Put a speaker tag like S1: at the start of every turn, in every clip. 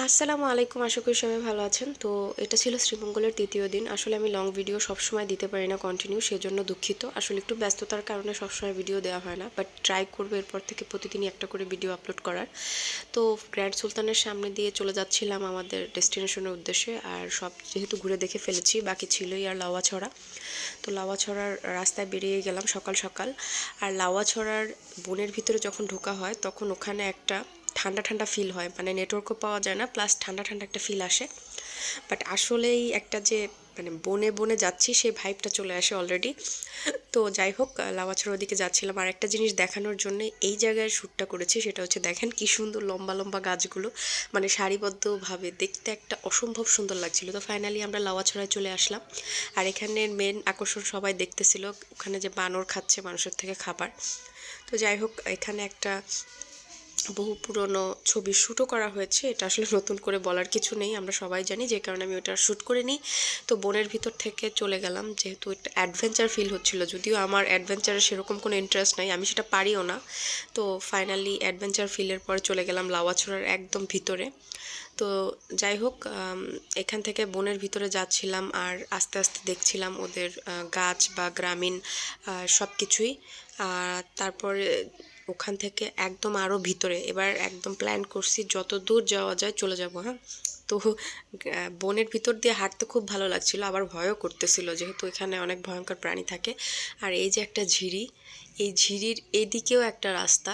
S1: আসসালামু আলাইকুম, আশা করি সবাই ভালো আছেন। তো এটা ছিল শ্রীমঙ্গলের তৃতীয় দিন। আসলে আমি লং ভিডিও সবসময় দিতে পারি না কন্টিনিউ, সেজন্য দুঃখিত। আসলে একটু ব্যস্ততার কারণে সবসময় ভিডিও দেওয়া হয় না, বাট ট্রাই করবো এরপর থেকে প্রতিদিনই একটা করে ভিডিও আপলোড করার। তো গ্র্যান্ড সুলতানের সামনে দিয়ে চলে যাচ্ছিলাম আমাদের ডেস্টিনেশনের উদ্দেশ্যে। আর সব যেহেতু ঘুরে দেখে ফেলেছি, বাকি ছিলই আর লাউয়াছড়া। তো লাউয়াছড়ার রাস্তায় বেরিয়ে গেলাম সকাল সকাল। আর লাউয়াছড়ার বনের ভিতরে যখন ঢোকা হয় তখন ওখানে একটা ঠান্ডা ঠান্ডা ফিল হয়, মানে নেটওয়ার্কও পাওয়া যায় না, প্লাস ঠান্ডা ঠান্ডা একটা ফিল আসে। বাট আসলেই একটা যে মানে বনে বনে যাচ্ছি সেই ভাইবটা চলে আসে অলরেডি। তো যাই হোক, লামাছড়ার ওদিকে যাচ্ছিলাম। আর একটা জিনিস দেখানোর জন্য এই জায়গায় শ্যুটটা করেছি, সেটা হচ্ছে দেখেন কি সুন্দর লম্বা লম্বা গাছগুলো, মানে সারিবদ্ধভাবে দেখতে একটা অসম্ভব সুন্দর লাগছিল। তো ফাইনালি আমরা লাউয়াছড়ায় চলে আসলাম। আর এখানের মেন আকর্ষণ সবাই দেখতেছিল, ওখানে যে বানর খাচ্ছে মানুষের থেকে খাবার। তো যাই হোক, এখানে একটা বহু পুরনো ছবির শ্যুটও করা হয়েছে, এটা আসলে নতুন করে বলার কিছু নেই, আমরা সবাই জানি, যে কারণে আমি ওটা শ্যুট করে নিই। তো বনের ভিতর থেকে চলে গেলাম, যেহেতু একটা অ্যাডভেঞ্চার ফিল হচ্ছিল, যদিও আমার অ্যাডভেঞ্চারে সেরকম কোনো ইন্টারেস্ট নাই, আমি সেটা পারিও না। তো ফাইনালি অ্যাডভেঞ্চার ফিলের পরে চলে গেলাম লাউয়াছড়ার একদম ভিতরে। তো যাই হোক, এখান থেকে বনের ভিতরে যাচ্ছিলাম আর আস্তে আস্তে দেখছিলাম ওদের গাছ বা গ্রামীণ সব কিছুই। তারপরে ওখান থেকে একদম আরও ভিতরে এবার একদম প্ল্যান করছি যত দূর যাওয়া যায় চলে যাব। হ্যাঁ, তো বনের ভিতর দিয়ে হাঁটতে খুব ভালো লাগছিল, আবার ভয়ও করতেছিল যেহেতু এখানে অনেক ভয়ঙ্কর প্রাণী থাকে। আর এই যে একটা ঝিরি, এই ঝিরির এইদিকেও একটা রাস্তা।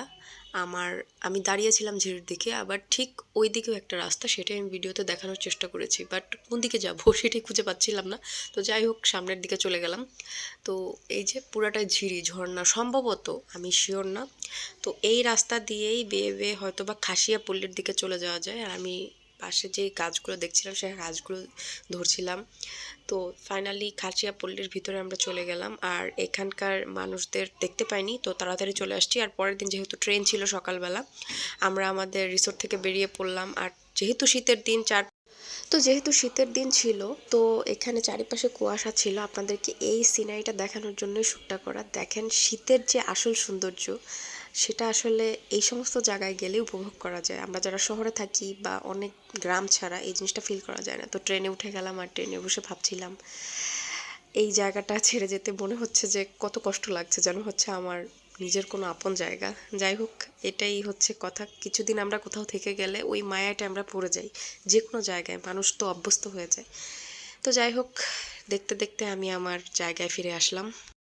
S1: আমার আমি দাঁড়িয়েছিলাম ঝিরির দিকে, আবার ঠিক ওই দিকেও একটা রাস্তা, সেটাই আমি ভিডিওতে দেখানোর চেষ্টা করেছি, বাট কোন দিকে যাব সেটাই খুঁজে পাচ্ছিলাম না। তো যাই হোক, সামনের দিকে চলে গেলাম। তো এই যে পুরাটাই ঝিরি ঝর্ণা সম্ভবত, আমি শিওর না। তো এই রাস্তা দিয়েই বেয়ে বেয়ে হয়তো বা খাসিয়া পল্লীর দিকে চলে যাওয়া যায়। আর আমি পাশে যে গাছগুলো দেখছিলাম সেই গাছগুলো ধরছিলাম। তো ফাইনালি খাসিয়া পল্লীর ভিতরে আমরা চলে গেলাম। আর এখানকার মানুষদের দেখতে পাইনি, তো তাড়াতাড়ি চলে আসছি। আর পরের দিন যেহেতু ট্রেন ছিল সকালবেলা, আমরা আমাদের রিসোর্ট থেকে বেরিয়ে পড়লাম। আর যেহেতু শীতের দিন, যেহেতু শীতের দিন ছিল, তো এখানে চারিপাশে কুয়াশা ছিল। আপনাদেরকে এই সিনারিটা দেখানোর জন্যই শ্যুটটা করা। দেখেন শীতের যে আসল সৌন্দর্য, সেটা আসলে এই সমস্ত জায়গায় গেলে উপভোগ করা যায়। আমরা যারা শহরে থাকি বা অনেক গ্রাম ছাড়া এই জিনিসটা ফিল করা যায় না। তো ট্রেনে উঠে গেলাম, আর ট্রেনে বসে ভাবছিলাম এই জায়গাটা ছেড়ে যেতে মনে হচ্ছে যে কত কষ্ট লাগছে, যেন হচ্ছে আমার নিজের কোনো আপন জায়গা। যাই হোক, এটাই হচ্ছে কথা, কিছুদিন আমরা কোথাও থেকে গেলে ওই মায়াটা আমরা পড়ে যাই। যে কোনো জায়গায় মানুষ তো অভ্যস্ত হয়ে যায়। তো যাই হোক, দেখতে দেখতে আমি আমার জায়গায় ফিরে আসলাম।